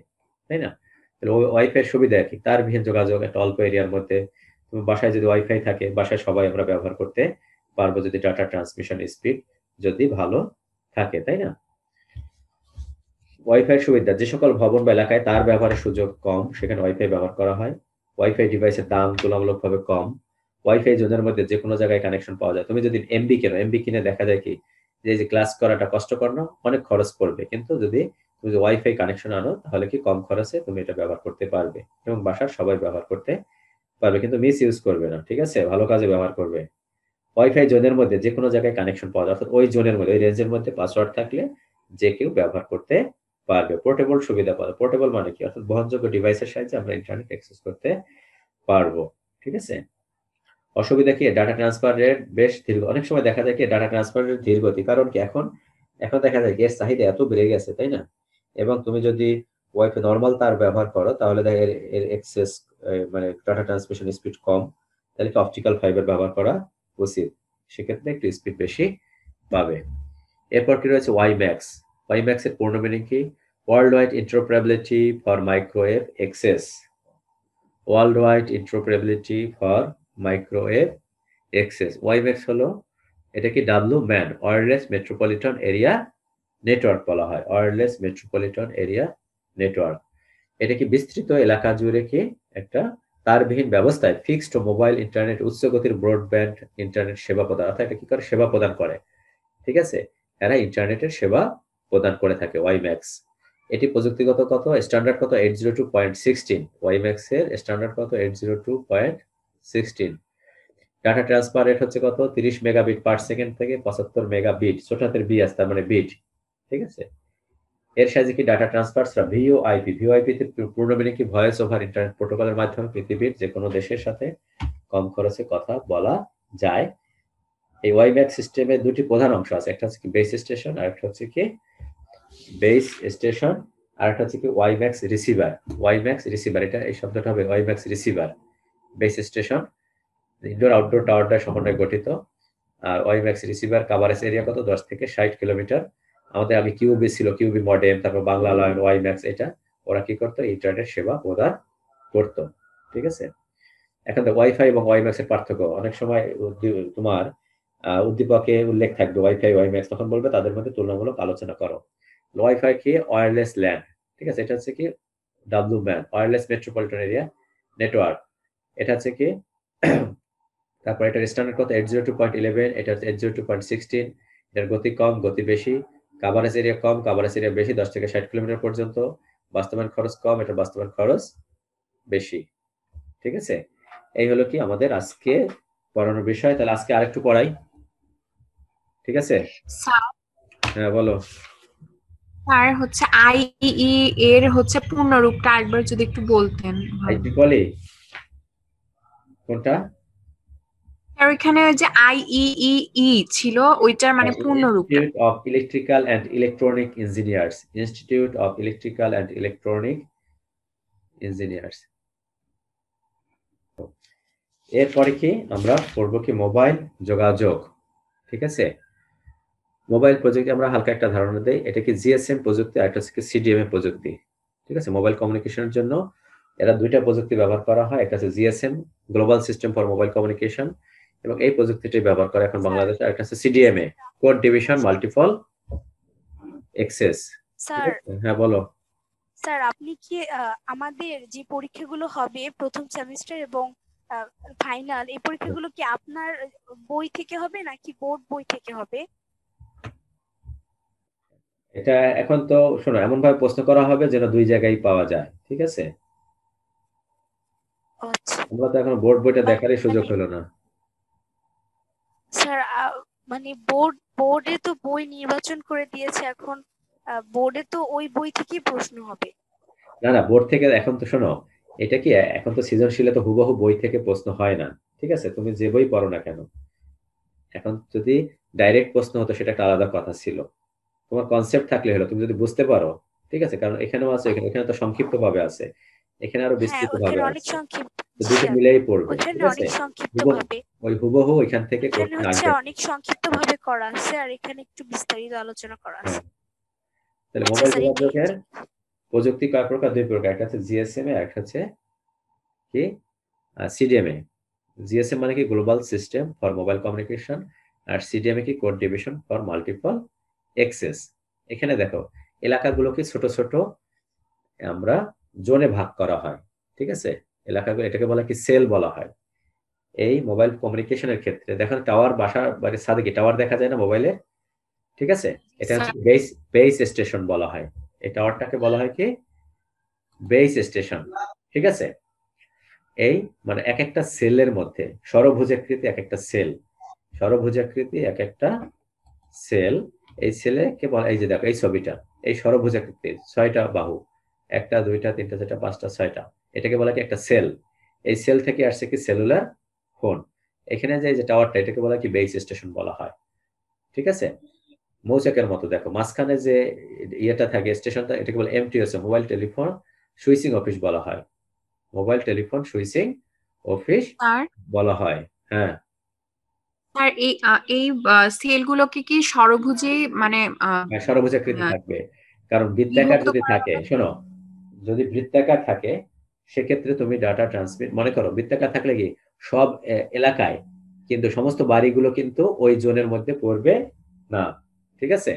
তাই না? তাহলে ওয়াইফাই সুবিধা কি, তারবিহীন যোগাযোগ একটা অল্প এরিয়ার মধ্যে। তুমি বাসায় যদি ওয়াইফাই থাকে, বাসায় সবাই আমরা ব্যবহার করতে পারবো যদি ডাটা ট্রান্সমিশন স্পিড যদি ভালো থাকে, তাই না? ওয়াইফাই সুবিধা, যে সকল ভবন বা এলাকায় তার ব্যবহারের সুযোগ কম সেখানে ওয়াইফাই ব্যবহার করা হয়। ওয়াইফাই ডিভাইসের দাম তুলনামূলকভাবে কম। ওয়াইফাই জোনের মধ্যে যে কোনো জায়গায় কানেকশন পাওয়া যায়। তুমি যদি এমবি কেনো, এমবি কিনে দেখা যায় কি যে ক্লাস করাটা কষ্টকর না, অনেক খরচ পড়বে, কিন্তু যদি তুমি ওয়াইফাই কানেকশন আনো তাহলে কি কম খরচে তুমি এটা ব্যবহার করতে পারবে এবং বাসার সবাই ব্যবহার করতে পারবে, কিন্তু মিস ইউজ করবে না। ঠিক আছে, ভালো কাজে ব্যবহার করবে। ওয়াইফাই জোনের মধ্যে যে কোনো জায়গায় কানেকশন পাওয়া যায়, অর্থাৎ ওই জোনের মধ্যে, ওই রেঞ্জের মধ্যে পাসওয়ার্ড থাকলে যে কেউ ব্যবহার করতে পারবে। পোর্টেবল সুবিধা পাবে। পোর্টেবল মানে কি, অর্থাৎ বহনযোগ্য ডিভাইসের সাহায্যে আমরা ইন্টারনেট অ্যাক্সেস করতে পারবো। ঠিক আছে। অসুবিধা কি, ডাটা ট্রান্সফার রেট বেশ ধীর। অনেক সময় দেখা যায় কি ডাটা ট্রান্সফার রেট ধীর গতি, কারণ কি এখন দেখা যায় গ্যাস চাহিদা এত বেড়ে গেছে, তাই না? এবং তুমি যদি ওয়াইফাই নর্মাল তার ব্যবহার করো তাহলে দেখা এর এক্সেস মানে ডাটা ট্রান্সমিশন স্পিড কম, তাহলে কি অপটিক্যাল ফাইবার ব্যবহার করা উচিত, সেক্ষেত্রে একটু স্পিড বেশি পাবে। এরপর কি রয়েছে ওয়াইম্যাক্স। ওয়াইম্যাক্স এর পূর্ণ মিনিং কি? World wide interoperability for microwave access. World wide interoperability for microwave access. WiMAX হলো, এটা কি WMAN, wireless metropolitan area network বলা হয়, ওয়্যারলেস মেট্রোপলিটন এরিয়া নেটওয়ার্ক। এটা কি বিস্তৃত এলাকা জুড়ে কি একটা তারবিহীন ব্যবস্থায় ফিক্সড ও মোবাইল ইন্টারনেট, উচ্চ গতির ব্রডব্যান্ড ইন্টারনেট সেবা প্রদান, অর্থাৎ এটা কি করে, সেবা প্রদান করে। ঠিক আছে, এরা ইন্টারনেটের সেবা প্রদান করে থাকে ওয়াইম্যাক্স। এটি প্রযুক্তিগত কত, স্ট্যান্ডার্ড কত, 802.16। ওয়াইম্যাক্স এর স্ট্যান্ডার্ড কত, 802.16। ডাটা ট্রান্সফার রেট হচ্ছে কত, 30 মেগাবিট পার সেকেন্ড থেকে 75 মেগাবিট, ছোট হাতের বি আছে, তার মানে বিট। ঠিক আছে, এর সাহায্যে কি ডাটা ট্রান্সফার ভিওআইপি। ভিওআইপি তে পূর্ণ মিনিং কি, ভয়েস ওভার ইন্টারনেট প্রোটোকলের মাধ্যমে পৃথিবীর যে কোনো দেশের সাথে কম খরচে কথা বলা যায়। এই ওয়াইম্যাক্স সিস্টেমে দুটি প্রধান অংশ আছে, একটা হচ্ছে কি বেস স্টেশন, আর একটা হচ্ছে কি বেস স্টেশন, আর একটা হচ্ছে কি ওয়াইম্যাক্স রিসিভার। ওয়াইম্যাক্স রিসিভার, এটা এই শব্দটা হবে WiMAX receiver. Base station indoor outdoor tower দ্বারা সমন্বয়ে গঠিত, আর ওয়াইম্যাক্স রিসিভার কাভারেজ এরিয়া কত, 10 থেকে 60 কিলোমিটার। আমাদের আগে কিউবি ছিল, কিউবি মডেম, তারপর বাংলা লাইন, ওয়াইম্যাক্স, এটা ওরা কি করতো, ইন্টারনেট সেবা প্রদান করতো। ঠিক আছে, এখন তো ওয়াইফাই এবং ওয়াইম্যাক্স এর পার্থক্য, অনেক সময় তোমার উদ্দীপকে উল্লেখ থাকবে ওয়াইফাই ওয়াইম্যাক্স, তখন বলবে তাদের মধ্যে তুলনামূলক আলোচনা করো। ওয়াইফাই কি, ওয়্যারলেস ল্যান। ঠিক আছে, এটা হচ্ছে কি WMAN, wireless metropolitan area network. এটা হচ্ছে কি তারপর এটার স্ট্যান্ডার্ড কত, 802.11, এটা হচ্ছে 802.16। এটার গতি কম, গতি বেশি, কাভারেজ এরিয়া কম, কাভারেজ এরিয়া বেশি, 10 থেকে 60 কিলোমিটার পর্যন্ত। বাস্তবায়ন খরচ কম, এটার বাস্তবায়ন খরচ বেশি। ঠিক আছে, এই হলো কি আমাদের আজকে পড়ানোর বিষয়। তাহলে আজকে আরেকটু পড়াই, ঠিক আছে? স্যার, হ্যাঁ বলো। স্যার হচ্ছে আইই এর হচ্ছে পূর্ণরূপটা একবার যদি একটু বলতেন ভালো হতো। IEEE কোনটা? স্যার ওইখানে ওই যে আইইই ছিল, ওইটার মানে পূর্ণরূপটা। Institute of electrical and electronic engineers, institute of electrical and electronic engineers. এরপরে কি আমরা পড়বো কি, মোবাইল যোগাযোগ। ঠিক আছে, মোবাইল প্রযুক্তি আমরা হালকা একটা ধারণা দেই, এটা কি GSM প্রযুক্তি, আর একটা হচ্ছে কি CDMA প্রযুক্তি। ঠিক আছে, মোবাইল কমিউনিকেশনের জন্য এরা দুইটা প্রযুক্তি ব্যবহার করা হয়, একটা হচ্ছে GSM, global system for mobile communication, এবং এই প্রযুক্তিটি ব্যবহার করে এখন বাংলাদেশে। আর একটা হচ্ছে CDMA, code division multiple access. Sir হ্যাঁ বলো। স্যার আপনি কি আমাদের যে পরীক্ষাগুলো হবে প্রথম সেমিস্টার এবং ফাইনাল, এই পরীক্ষাগুলো কি আপনার বই থেকে হবে নাকি বোর্ড বই থেকে হবে? এটা এখন তো শোনো, এমন ভাবে প্রশ্ন করা হবে যেন দুই জায়গায় পাওয়া যায়, ঠিক আছে? আচ্ছা আমরা তো এখন বোর্ড বইটা দেখারই সুযোগ হলো না। স্যার মানে বোর্ডে তো বই নির্বাচন করে দিয়েছে, এখন বোর্ডে তো ওই বই থেকেই প্রশ্ন হবে। না না, বোর্ড থেকে এখন তো শোনো, এটা কি এখন তো সৃজনশীলে তো হুবহু বই থেকে প্রশ্ন হয় না, ঠিক আছে? তুমি যে বই পড়ো না কেন, এখন যদি ডাইরেক্ট প্রশ্ন হতো সেটা একটা আলাদা কথা ছিল। তোমার কনসেপ্ট থাকলে হলো, তুমি যদি বুঝতে পারো, ঠিক আছে? কারণ এখানেও আছে, এখানে তো সংক্ষিপ্ত ভাবে আছে, এখানে আরো হ্যাঁ বিস্তৃত ওখানে ভাবে অনেক আছে, সংক্ষিপ্ত, তো দুটো মিলেই পড়বে, ওখানে ঠিক আছে? অনেক সংক্ষিপ্ত ভাবে, ওই হুবহু এখান থেকে এখানে কোশ্চেন হচ্ছে আসবে। অনেক সংক্ষিপ্ত ভাবে করা আছে আর এখানে একটু বিস্তারিত আলোচনা করা আছে। হ্যাঁ, তাহলে আচ্ছা মোবাইল স্যার, যোগাযোগের প্রযুক্তি কয় প্রকার? দুই প্রকার, একটা হচ্ছে জিএসএম আর একটা হচ্ছে কি সিডিএমএ। জিএসএম মানে কি global system for mobile communication, আর সিডিএমএ কি code division for multiple access. এখানে দেখো এলাকাগুলোকে ছোট ছোট আমরা জোনে ভাগ করা হয়, ঠিক আছে? এলাকাগুলো, এটাকে বলা কি সেল বলা হয়। এই মোবাইল কমিউনিকেশনের ক্ষেত্রে দেখো টাওয়ার, বাসা বাড়ির ছাদে কি টাওয়ার দেখা যায় না মোবাইলে, ঠিক আছে? এটা হচ্ছে বেস স্টেশন বলা হয়। এই টাওয়ারটাকে বলা হয় কি বেস স্টেশন, ঠিক আছে? এই মানে এক একটা সেলের মধ্যে ষড়ভুজাকৃতি এক একটা সেল, ষড়ভুজাকৃতি এক একটা সেল, এই সেলে কে বলা, এই যে দেখো এই ছবিটা, এই ষড়ভুজাকৃতির 6টা বাহু, 1টা 2টা 3টা 4টা 5টা 6টা, এটাকে বলা কি একটা সেল। এই সেল থেকে আসছে কি সেলুলার ফোন। এখানে যে এই যে টাওয়ারটা, এটাকে বলা কি বেস স্টেশন বলা হয়, ঠিক আছে? মৌচাকের মতো দেখো মাঝখানে যে ইয়েটা থাকে স্টেশনটা, এটাকে বলে MTS, mobile telephone switching office বলা হয়, mobile telephone switching office sir বলা হয়। হ্যাঁ, স্যার এই সেলগুলোকে কি ষড়ভুজে মানে ষড়ভুজাকৃতি থাকবে, কারণ বৃত্তাকার বিভক্ত যদি করা থাকে, শোনো, যদি বৃত্তাকার থাকে সেক্ষেত্রে তুমি ডাটা ট্রান্সমিট, মনে করো বৃত্তাকার থাকলে কি সব এলাকায়, কিন্তু সমস্ত বাড়িগুলো কিন্তু ওই জোনের মধ্যে পড়বে না, ঠিক আছে?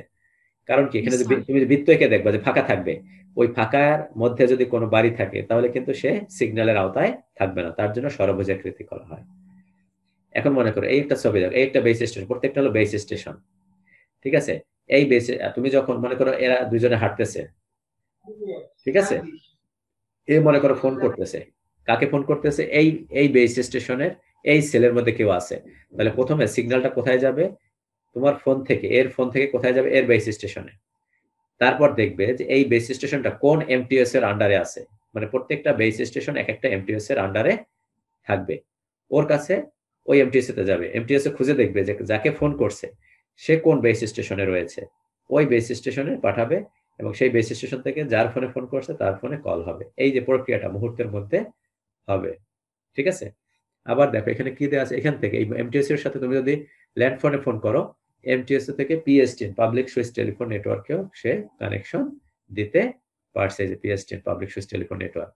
কারণ কি এখানে স্যার? তুমি বৃত্ত এঁকে দেখবা যে ফাঁকা থাকবে, ওই ফাঁকার মধ্যে যদি কোনো বাড়ি থাকে তাহলে কিন্তু সে সিগন্যালের আওতায় থাকবে না, তার জন্য ষড়ভুজাকৃতি করা হয়। এখন মনে করো এই একটা ছবি দেখো, এই একটা বেস স্টেশন, প্রত্যেকটা হলো বেস স্টেশন, ঠিক আছে? এই বেসে তুমি যখন মনে করো এরা দুজনে হাঁটতেছে, ঠিক আছে? এ মনে করো ফোন করতেছে, কাকে ফোন করতেছে? এই এই বেস স্টেশনের এই সেলের মধ্যে কেউ আছে, তাহলে প্রথমে সিগন্যালটা কোথায় যাবে? তোমার ফোন থেকে, এর ফোন থেকে কোথায় যাবে? এর বেস স্টেশনে। তারপর দেখবে যে এই বেস স্টেশনটা কোন এমটিএস এর আন্ডারে আছে, মানে প্রত্যেকটা বেস স্টেশন এক একটা এমটিএস এর আন্ডারে থাকবে। ওর কাছে ওই এমটিএস তে যাবে, এমটিএস এ খুঁজে দেখবে যে যাকে ফোন করছে সে কোন বেস স্টেশনে রয়েছে, ওই বেস স্টেশনে পাঠাবে, এবং সেই বেস স্টেশন থেকে যার ফোনে ফোন করছে তার ফোনে কল হবে। এই যে প্রক্রিয়াটা মুহূর্তের মধ্যে হবে, ঠিক আছে? আবার দেখো এখানে কি দেওয়া আছে, এখান থেকে এই এমটিএস এর সাথে তুমি যদি ল্যান্ড ফোনে ফোন করো, এমটিএস থেকে পিএসটিএন পাবলিক সুইচ টেলিফোন নেটওয়ার্কেও সে কানেকশন দিতে পারছে, যে পিএসটিএন পাবলিক সুইচ টেলিফোন নেটওয়ার্ক।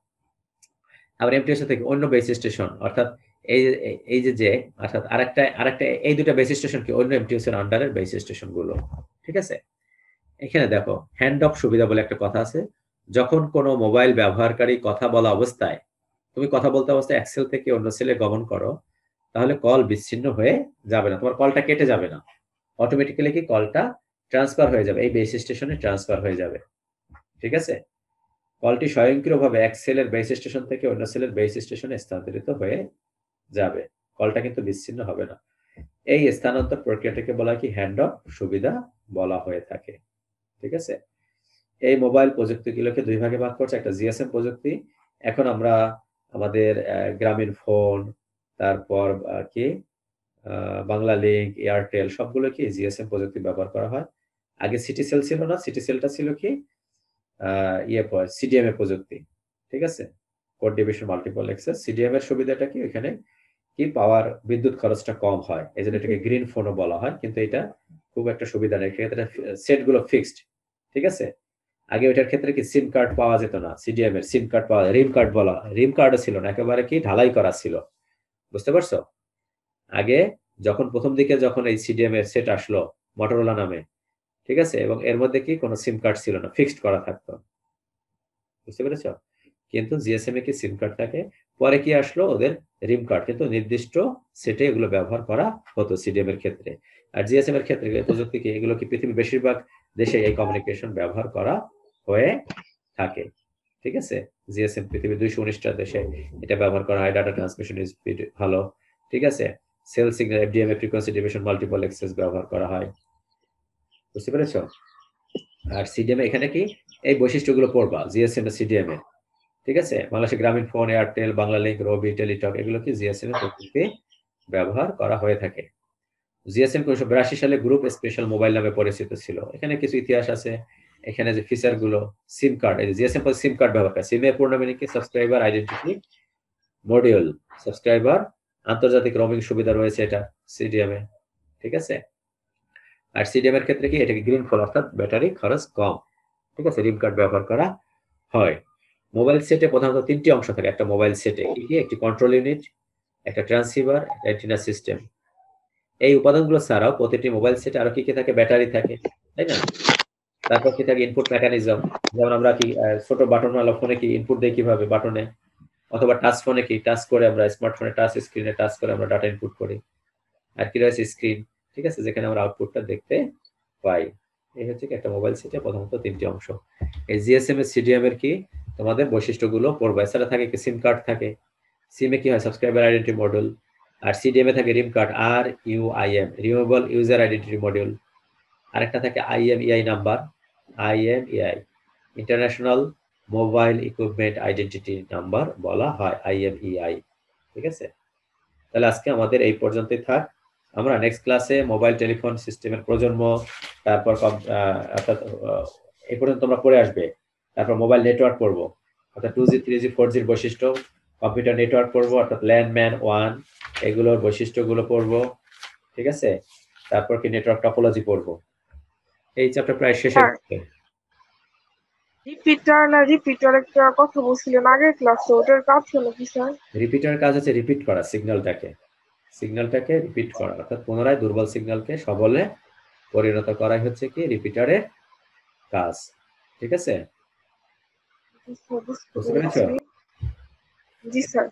আবার এমটিএস থেকে অন্য বেস স্টেশন, অর্থাৎ এই যে অর্থাৎ আরেকটা এই দুটো বেস স্টেশন কি অন্য এমটিএস এর আন্ডারের বেস স্টেশন গুলো, ঠিক আছে? এখানে দেখো হ্যান্ড অফ সুবিধা বলে একটা কথা আছে। যখন কোনো মোবাইল ব্যবহারকারী কথা বলা অবস্থায়, তুমি কথা বলতে অবস্থায় এক সেল থেকে অন্য সেলে গমন করো, তাহলে কল বিচ্ছিন্ন হয়ে যাবে না, তোমার কলটা কেটে যাবে না, অটোমেটিক্যালি কি কলটা ট্রান্সফার হয়ে যাবে, এই বেস স্টেশনে ট্রান্সফার হয়ে যাবে, ঠিক আছে? কলটি স্বয়ংক্রিয়ভাবে এক সেলের বেস স্টেশন থেকে অন্য সেলের বেস স্টেশনে স্থানান্তরিত হয়ে যাবে, কলটা কিন্তু বিচ্ছিন্ন হবে না। এই স্থানান্তর প্রক্রিয়াটাকে বলা হয় কি হ্যান্ড অফ সুবিধা বলা হয়ে থাকে, ঠিক আছে? এই মোবাইল প্রযুক্তিগুলোকে দুই ভাগে ভাগ করছে, একটা জিএসএম প্রযুক্তি, এখন আমরা আমাদের গ্রামীণ ফোন, তারপর কি বাংলা লিংক, এয়ারটেল সবগুলো কি জিএসএম প্রযুক্তি ব্যবহার করা হয়। আগে সিটি সেল ছিল না, সিটি সেলটা ছিল কি সিডিএমএ প্রযুক্তি, ঠিক আছে? Code division multiple access. CDM এর সুবিধাটা কি, এখানে কি পাওয়ার বিদ্যুৎ খরচটা কম হয়, এই জন্য এটাকে গ্রিন ফোনও বলা হয়, কিন্তু এটা খুব একটা সুবিধা নেই, সেক্ষেত্রে সেট গুলো ফিক্সড, ঠিক আছে? আগে ওইটার ক্ষেত্রে কি সিম কার্ড পাওয়া যেত না, সিডিএম এর সিম কার্ড পাওয়া, রিম কার্ড বলা হয়, রিম কার্ডও ছিল না, একেবারে কি ঢালাই করা ছিল, বুঝতে পারছো? আগে যখন প্রথম দিকে যখন এই সিডিএম এর সেট আসলো মটোরোলা নামে, ঠিক আছে, এবং এর মধ্যে কি কোনো সিম কার্ড ছিল না, ফিক্সড করা থাকতো, বুঝতে পেরেছো? কিন্তু জিএসএম এ কি সিম কার্ড থাকে, পরে কি আসলো ওদের রিম কার্ড, কিন্তু নির্দিষ্ট সেটে এগুলো ব্যবহার করা হতো সিডিএম এর ক্ষেত্রে। আর জিএসএম এর ক্ষেত্রে প্রযুক্তি কি, এগুলো কি পৃথিবীর বেশিরভাগ দেশে এই কমিউনিকেশন ব্যবহার করা হয়ে থাকে, ঠিক আছে। জিএসএম পৃথিবীর 219টা দেশে এটা ব্যবহার করা হয়, ডাটা ট্রান্সমিশন স্পিড ভালো, ঠিক আছে। Cell signal FDM frequency division multiple access ব্যবহার করা হয়, বুঝতে পেরেছো? আর সিডিএম এখানে কি এই বৈশিষ্ট্যগুলো পড়বা জিএসএম এর সিডিএম এর, ঠিক আছে। বাংলাদেশের গ্রামীণ ফোন, এয়ারটেল, বাংলালিংক, রবি, টেলিটক এগুলো কি জিএসএম এর প্রযুক্তি ব্যবহার করা হয়ে থাকে। জিএসএম 1982 সালে গ্রুপ স্পেশাল মোবাইল নামে পরিচিত ছিল। এখানে কিছু ইতিহাস আছে, এখানে যে ফিচার গুলো, সিম কার্ড, এই জিএসএম পর সিম কার্ড ব্যবহার করে, সিম এর পূর্ণ মিনিং কি সাবস্ক্রাইবার আইডেন্টিটি মডিউল, সাবস্ক্রাইবার আন্তর্জাতিক রোমিং সুবিধা রয়েছে এটা সিডিএম এ, ঠিক আছে। আর সিডিএম এর ক্ষেত্রে কি এটাকে গ্রিন ফল, অর্থাৎ ব্যাটারি খরচ কম, ঠিক আছে, রিম কার্ড ব্যবহার করা হয়। মোবাইল সেটে প্রধানত 3টি অংশ থাকে একটা মোবাইল সেটে, কি কি, একটি কন্ট্রোল ইউনিট, একটা ট্রান্সসিভার, একটা অ্যান্টেনা সিস্টেম। এই উপাদানগুলো ছাড়াও প্রতিটি মোবাইল সেটে আরো কি কি থাকে, ব্যাটারি থাকে, তাই না। তারপর কি থাকে ইনপুট মেকানিজম, যেমন আমরা কি ছোট বাটনওয়ালা ফোনে কি ইনপুট দেই কিভাবে, বাটনে, অথবা টাচ ফোনে কি টাচ করে আমরা, স্মার্টফোনে টাচ স্ক্রিনে টাচ করে আমরা ডাটা ইনপুট করি। আর কি রয়েছে স্ক্রিন, ঠিক আছে, যেখানে আমরা আউটপুটটা দেখতে পাই। এই হচ্ছে কি একটা মোবাইল সেটে প্রধানত 3টি অংশ। এই জিএসএম এর সিডিএম এর কি তোমাদের বৈশিষ্ট্যগুলো পড়বা। এছাড়া থাকে কি সিম কার্ড থাকে, সিমে কি হয় সাবস্ক্রাইবার আইডেন্টিটি মডিউল, আর সিডিএম এ থাকে রিম কার্ড, আর ইউআইএম, রিমুভেবল ইউজার আইডেন্টিটি মডিউল। আরেকটা থাকে IMEI number, IMEI international mobile equipment identity number বলা হয়, আইএমইআই, ঠিক আছে। তাহলে আজকে আমাদের এই পর্যন্তই থাক। আমরা নেক্সট ক্লাসে মোবাইল টেলিফোন সিস্টেমের প্রজন্ম, তারপর অর্থাৎ এই পর্যন্ত তোমরা পড়ে আসবে। তারপর মোবাইল নেটওয়ার্ক পড়বো, অর্থাৎ 2G 3G 4G বৈশিষ্ট্য, কম্পিউটার নেটওয়ার্ক পড়বো, অর্থাৎ ল্যান্ডম্যান 1 এগুলোর বৈশিষ্ট্যগুলো পড়বো, ঠিক আছে। তারপর কি নেটওয়ার্ক টপোলজি পড়বো। এই চ্যাপ্টার প্রায় শেষের দিকে। রিপিটার একটা কথা বলছিলেন আগের ক্লাসে, ওটার কাজ হলো কি স্যার? রিপিটার কাজ হচ্ছে রিপিট করা সিগন্যালটাকে রিপিট করা, অর্থাৎ পুনরায় দুর্বল সিগন্যালকে সবলে পরিণত করাই হচ্ছে কি রিপিটারের কাজ, ঠিক আছে। বুঝতে পেরেছো? জি স্যার।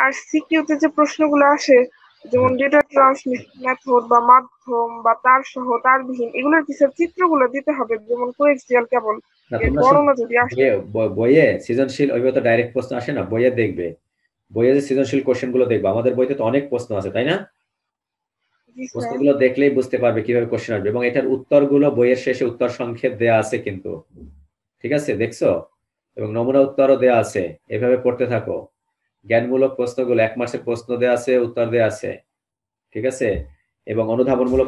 আর সিকিউতে যে প্রশ্নগুলো আসে, যেমন ডেটা ট্রান্সমিট মেথড বা মাধ্যম বা তার সহ তারবিহীন, এগুলোর কি স্যার চিত্রগুলো দিতে হবে, যেমন কোএক্সিয়াল কেবল এর বর্ণনা যদি আসে। বইয়ে সৃজনশীল ওইভাবে তো ডাইরেক্ট প্রশ্ন আসে না, বইয়ে দেখবে, বইয়ে যে সৃজনশীল কোশ্চেন গুলো দেখবে, আমাদের বইতে তো অনেক প্রশ্ন আছে, তাই না। প্রশ্নগুলো দেখলেই বুঝতে পারবে কিভাবে কোশ্চেন আসবে, এবং এটার উত্তরগুলো বইয়ের শেষে উত্তর সংক্ষেপ দেয়া আছে কিন্তু, ঠিক আছে, দেখছো, এবং নমুনা উত্তরও দেয়া আছে। এভাবে পড়তে থাকো। জ্ঞানমূলক প্রশ্নগুলো 1 মাসের প্রশ্ন দেয়া আছে, উত্তর দেয়া আছে, ঠিক আছে, এবং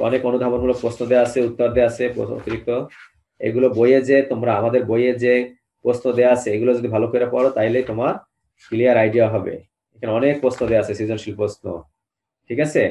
অনেক অনুধাবনমূলক প্রশ্ন দেয়া আছে, উত্তর দেয়া আছে অতিরিক্ত। এগুলো বইয়ে যে তোমরা, আমাদের বইয়ে যে প্রশ্ন দেয়া আছে, এগুলো যদি ভালো করে পড়ো তাইলে তোমার ক্লিয়ার আইডিয়া হবে। এখানে অনেক প্রশ্ন দেয়া আছে, সৃজনশীল প্রশ্ন, ঠিক আছে।